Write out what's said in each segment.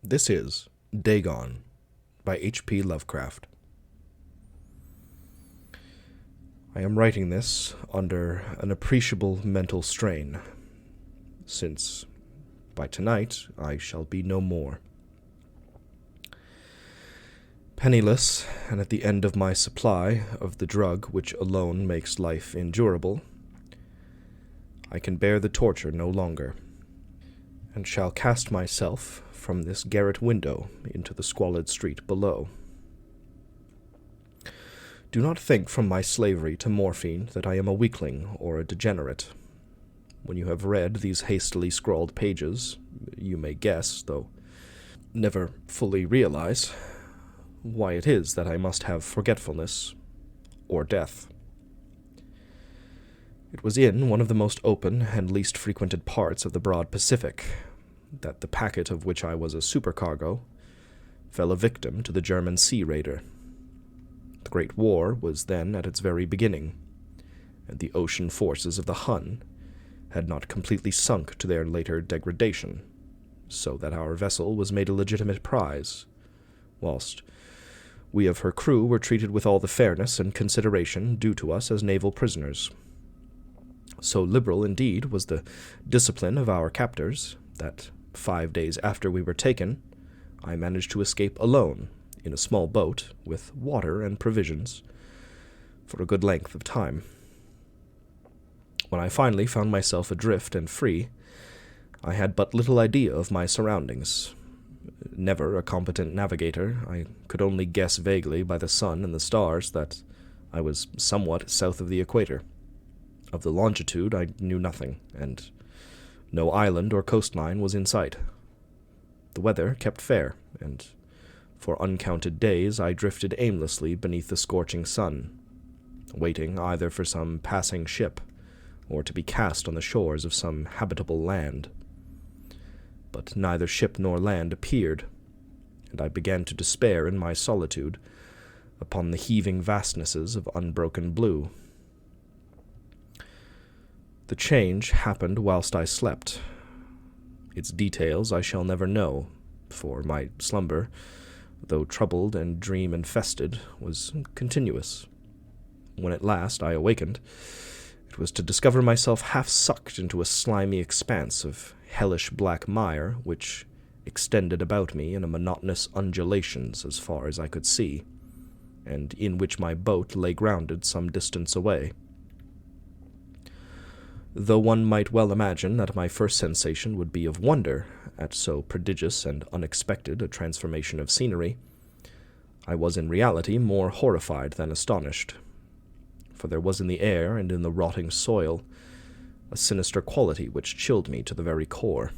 This is Dagon by H.P. Lovecraft. I am writing this under an appreciable mental strain, since by tonight I shall be no more. Penniless, and at the end of my supply of the drug which alone makes life endurable, I can bear the torture no longer, and shall cast myself from this garret window into the squalid street below. Do not think from my slavery to morphine that I am a weakling or a degenerate. When you have read these hastily scrawled pages, you may guess, though never fully realize, why it is that I must have forgetfulness or death. It was in one of the most open and least frequented parts of the broad Pacific that the packet of which I was a supercargo fell a victim to the German sea raider. The Great War was then at its very beginning, and the ocean forces of the Hun had not completely sunk to their later degradation, so that our vessel was made a legitimate prize, whilst we of her crew were treated with all the fairness and consideration due to us as naval prisoners. So liberal, indeed, was the discipline of our captors that 5 days after we were taken, I managed to escape alone in a small boat with water and provisions for a good length of time. When I finally found myself adrift and free, I had but little idea of my surroundings. Never a competent navigator, I could only guess vaguely by the sun and the stars that I was somewhat south of the equator. Of the longitude I knew nothing, and no island or coastline was in sight. The weather kept fair, and for uncounted days I drifted aimlessly beneath the scorching sun, waiting either for some passing ship or to be cast on the shores of some habitable land. But neither ship nor land appeared, and I began to despair in my solitude upon the heaving vastnesses of unbroken blue. The change happened whilst I slept. Its details I shall never know, for my slumber, though troubled and dream-infested, was continuous. When at last I awakened, it was to discover myself half-sucked into a slimy expanse of hellish black mire which extended about me in a monotonous undulations as far as I could see, and in which my boat lay grounded some distance away. Though one might well imagine that my first sensation would be of wonder at so prodigious and unexpected a transformation of scenery, I was in reality more horrified than astonished, for there was in the air and in the rotting soil a sinister quality which chilled me to the very core.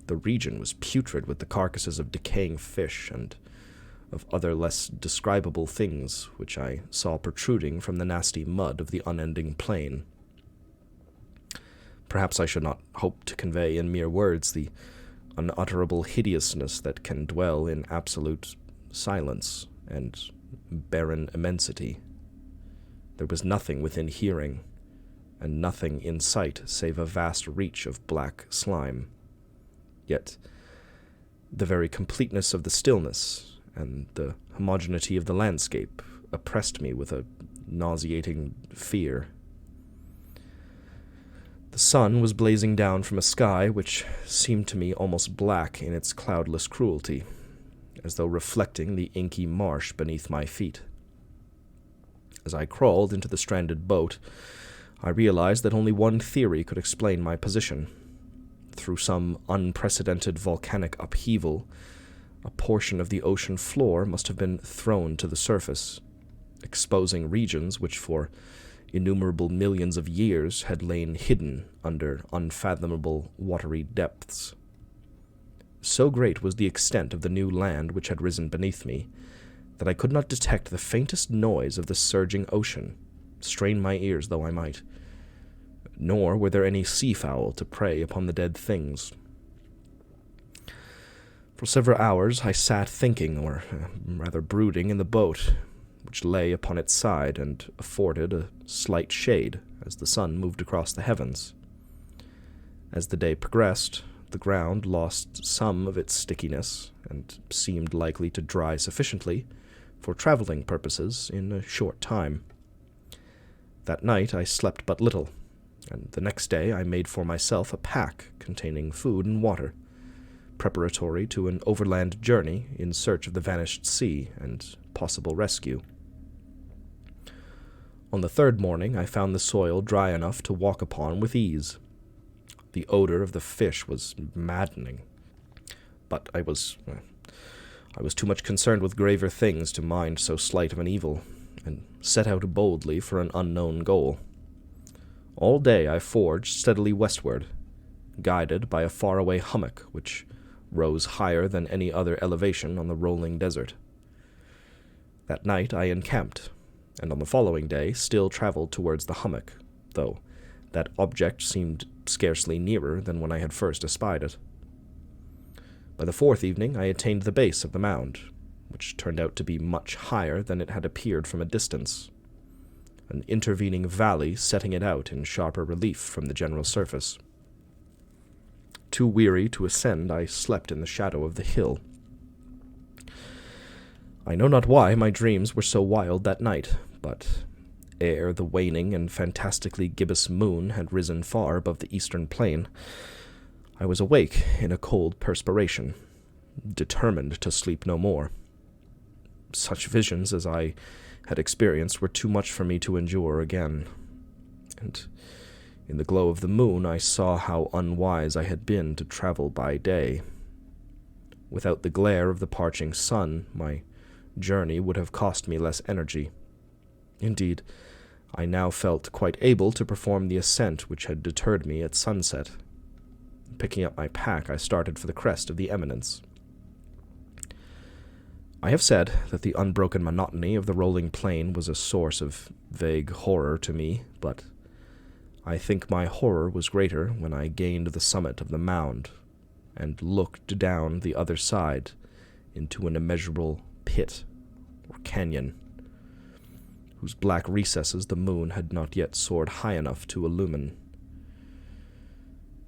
The region was putrid with the carcasses of decaying fish and of other less describable things which I saw protruding from the nasty mud of the unending plain. Perhaps I should not hope to convey in mere words the unutterable hideousness that can dwell in absolute silence and barren immensity. There was nothing within hearing, and nothing in sight save a vast reach of black slime. Yet the very completeness of the stillness and the homogeneity of the landscape oppressed me with a nauseating fear. The sun was blazing down from a sky which seemed to me almost black in its cloudless cruelty, as though reflecting the inky marsh beneath my feet. As I crawled into the stranded boat, I realized that only one theory could explain my position. Through some unprecedented volcanic upheaval, a portion of the ocean floor must have been thrown to the surface, exposing regions which for innumerable millions of years had lain hidden under unfathomable watery depths. So great was the extent of the new land which had risen beneath me, that I could not detect the faintest noise of the surging ocean, strain my ears though I might, nor were there any seafowl to prey upon the dead things. For several hours I sat thinking, or rather brooding, in the boat, which lay upon its side and afforded a slight shade as the sun moved across the heavens. As the day progressed, the ground lost some of its stickiness and seemed likely to dry sufficiently for traveling purposes in a short time. That night I slept but little, and the next day I made for myself a pack containing food and water, preparatory to an overland journey in search of the vanished sea and possible rescue. On the third morning I found the soil dry enough to walk upon with ease. The odor of the fish was maddening, but I was too much concerned with graver things to mind so slight of an evil, and set out boldly for an unknown goal. All day I forged steadily westward, guided by a faraway hummock which rose higher than any other elevation on the rolling desert. That night I encamped, and on the following day still traveled towards the hummock, though that object seemed scarcely nearer than when I had first espied it. By the fourth evening I attained the base of the mound, which turned out to be much higher than it had appeared from a distance, an intervening valley setting it out in sharper relief from the general surface. Too weary to ascend, I slept in the shadow of the hill. I know not why my dreams were so wild that night, but ere the waning and fantastically gibbous moon had risen far above the eastern plain, I was awake in a cold perspiration, determined to sleep no more. Such visions as I had experienced were too much for me to endure again, and in the glow of the moon I saw how unwise I had been to travel by day. Without the glare of the parching sun, my journey would have cost me less energy. Indeed, I now felt quite able to perform the ascent which had deterred me at sunset. Picking up my pack, I started for the crest of the eminence. I have said that the unbroken monotony of the rolling plain was a source of vague horror to me, but I think my horror was greater when I gained the summit of the mound and looked down the other side into an immeasurable pit or canyon, whose black recesses the moon had not yet soared high enough to illumine.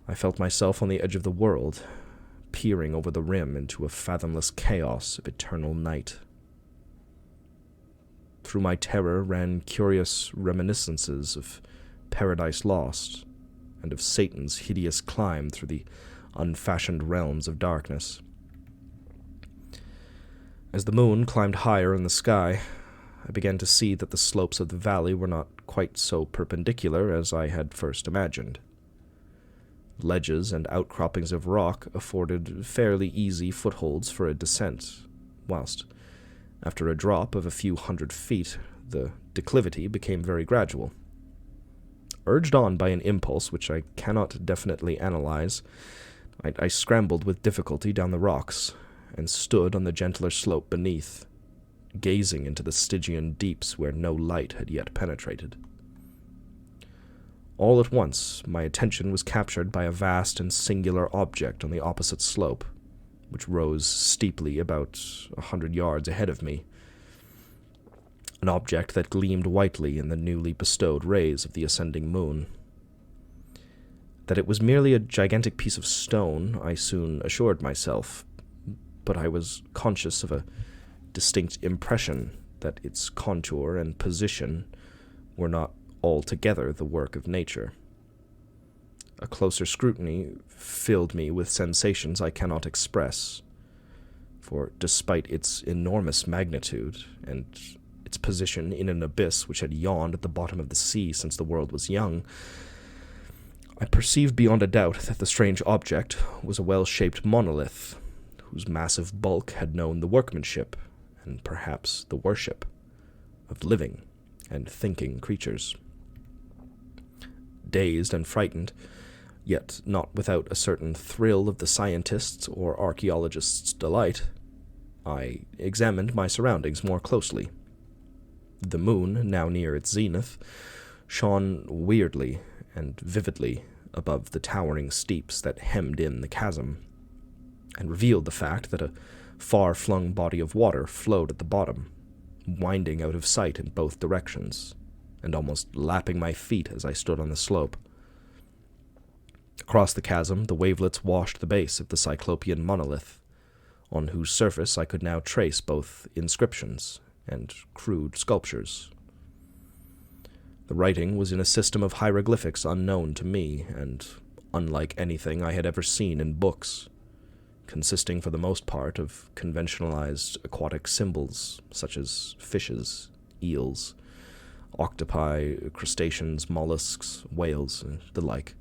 I felt myself on the edge of the world, peering over the rim into a fathomless chaos of eternal night. Through my terror ran curious reminiscences of Paradise Lost, and of Satan's hideous climb through the unfashioned realms of darkness. As the moon climbed higher in the sky, I began to see that the slopes of the valley were not quite so perpendicular as I had first imagined. Ledges and outcroppings of rock afforded fairly easy footholds for a descent, whilst, after a drop of a few hundred feet, the declivity became very gradual. Urged on by an impulse which I cannot definitely analyze, I scrambled with difficulty down the rocks, and stood on the gentler slope beneath, gazing into the Stygian deeps where no light had yet penetrated. All at once, my attention was captured by a vast and singular object on the opposite slope, which rose steeply about 100 yards ahead of me. An object that gleamed whitely in the newly bestowed rays of the ascending moon. That it was merely a gigantic piece of stone, I soon assured myself, but I was conscious of a distinct impression that its contour and position were not altogether the work of nature. A closer scrutiny filled me with sensations I cannot express, for despite its enormous magnitude and its position in an abyss which had yawned at the bottom of the sea since the world was young, I perceived beyond a doubt that the strange object was a well-shaped monolith, whose massive bulk had known the workmanship, and perhaps the worship, of living and thinking creatures. Dazed and frightened, yet not without a certain thrill of the scientist's or archaeologist's delight, I examined my surroundings more closely. The moon, now near its zenith, shone weirdly and vividly above the towering steeps that hemmed in the chasm, and revealed the fact that a far-flung body of water flowed at the bottom, winding out of sight in both directions, and almost lapping my feet as I stood on the slope. Across the chasm, the wavelets washed the base of the Cyclopean monolith, on whose surface I could now trace both inscriptions and crude sculptures. The writing was in a system of hieroglyphics unknown to me, and unlike anything I had ever seen in books, consisting for the most part of conventionalized aquatic symbols such as fishes, eels, octopi, crustaceans, mollusks, whales, and the like.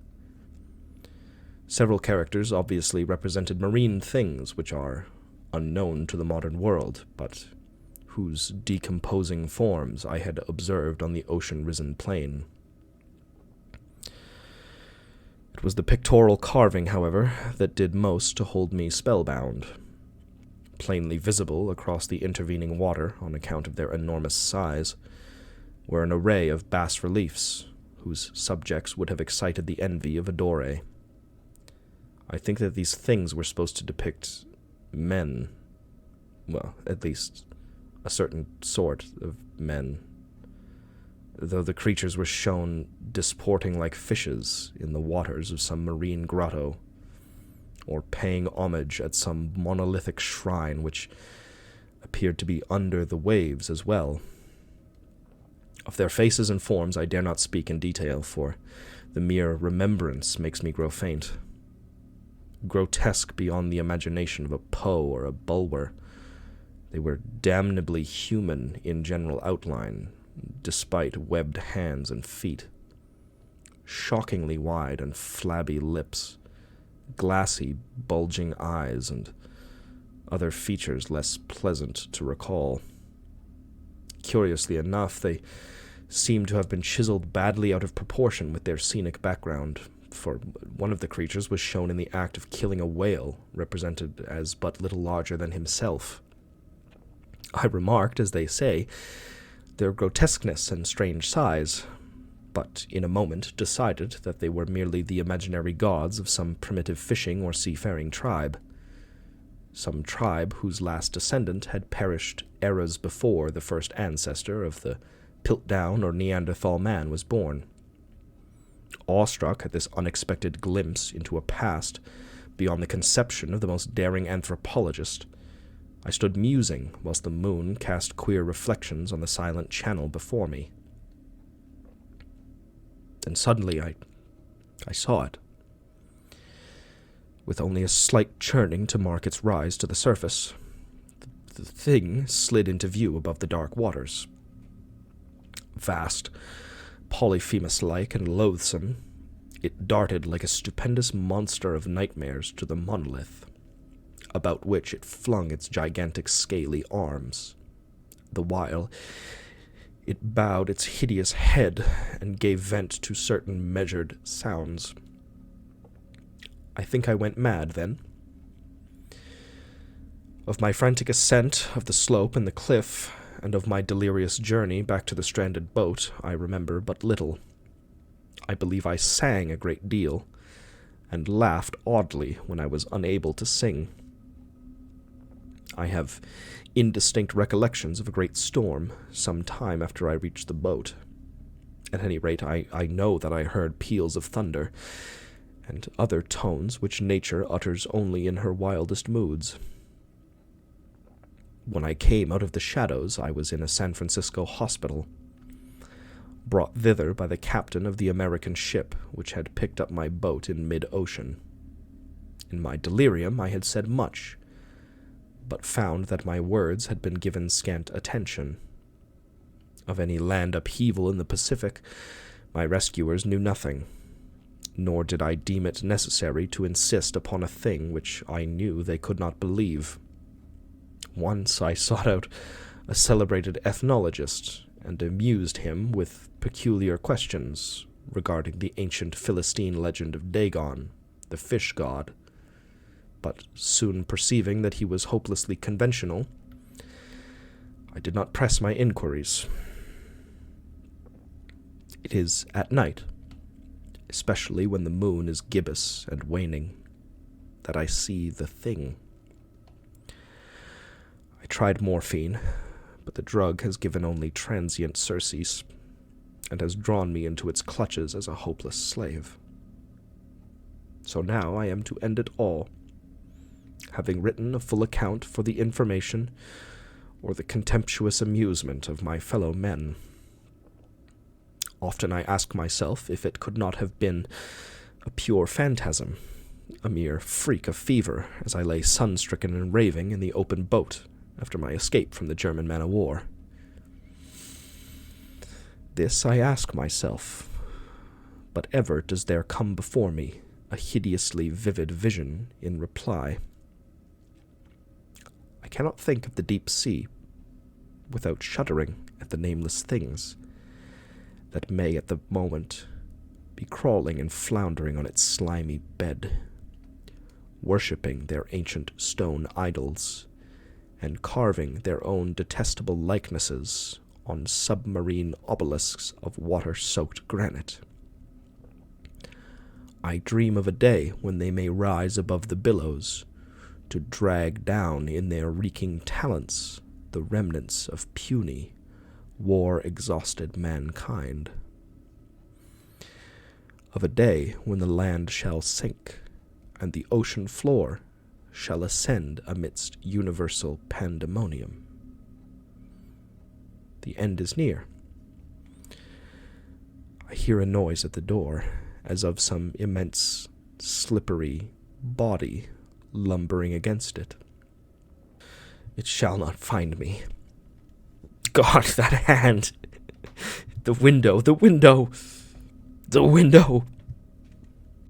Several characters obviously represented marine things which are unknown to the modern world, but whose decomposing forms I had observed on the ocean-risen plain. It was the pictorial carving, however, that did most to hold me spellbound. Plainly visible across the intervening water on account of their enormous size were an array of bas-reliefs whose subjects would have excited the envy of a Dore. I think that these things were supposed to depict men, well, at least a certain sort of men, though the creatures were shown disporting like fishes in the waters of some marine grotto, or paying homage at some monolithic shrine which appeared to be under the waves as well. Of their faces and forms I dare not speak in detail, for the mere remembrance makes me grow faint. Grotesque beyond the imagination of a Poe or a Bulwer, they were damnably human in general outline, despite webbed hands and feet. Shockingly wide and flabby lips, glassy, bulging eyes, and other features less pleasant to recall. Curiously enough, they seemed to have been chiseled badly out of proportion with their scenic background, for one of the creatures was shown in the act of killing a whale, represented as but little larger than himself. I remarked, as they say, their grotesqueness and strange size, but in a moment decided that they were merely the imaginary gods of some primitive fishing or seafaring tribe, some tribe whose last descendant had perished eras before the first ancestor of the Piltdown or Neanderthal man was born. Awestruck at this unexpected glimpse into a past beyond the conception of the most daring anthropologist, I stood musing whilst the moon cast queer reflections on the silent channel before me. Then suddenly I saw it. With only a slight churning to mark its rise to the surface, the thing slid into view above the dark waters. Vast, Polyphemus-like and loathsome, it darted like a stupendous monster of nightmares to the monolith, about which it flung its gigantic scaly arms, the while it bowed its hideous head and gave vent to certain measured sounds. I think I went mad then. Of my frantic ascent of the slope and the cliff, and of my delirious journey back to the stranded boat, I remember but little. I believe I sang a great deal, and laughed oddly when I was unable to sing. I have indistinct recollections of a great storm some time after I reached the boat. At any rate, I know that I heard peals of thunder, and other tones which nature utters only in her wildest moods. When I came out of the shadows, I was in a San Francisco hospital, brought thither by the captain of the American ship which had picked up my boat in mid-ocean. In my delirium I had said much, but found that my words had been given scant attention. Of any land upheaval in the Pacific, my rescuers knew nothing, nor did I deem it necessary to insist upon a thing which I knew they could not believe. Once I sought out a celebrated ethnologist and amused him with peculiar questions regarding the ancient Philistine legend of Dagon, the fish god, but soon perceiving that he was hopelessly conventional, I did not press my inquiries. It is at night, especially when the moon is gibbous and waning, that I see the thing. I tried morphine, but the drug has given only transient surcease, and has drawn me into its clutches as a hopeless slave. So now I am to end it all, having written a full account for the information or the contemptuous amusement of my fellow men. Often I ask myself if it could not have been a pure phantasm, a mere freak of fever, as I lay sun-stricken and raving in the open boat after my escape from the German man-of-war. This I ask myself, but ever does there come before me a hideously vivid vision in reply. I cannot think of the deep sea without shuddering at the nameless things that may at the moment be crawling and floundering on its slimy bed, worshipping their ancient stone idols, and carving their own detestable likenesses on submarine obelisks of water-soaked granite. I dream of a day when they may rise above the billows to drag down in their reeking talons the remnants of puny, war-exhausted mankind. Of a day when the land shall sink, and the ocean floor shall ascend amidst universal pandemonium. The end is near. I hear a noise at the door, as of some immense, slippery body lumbering against it. It shall not find me. God, that hand! The window! The window! The window!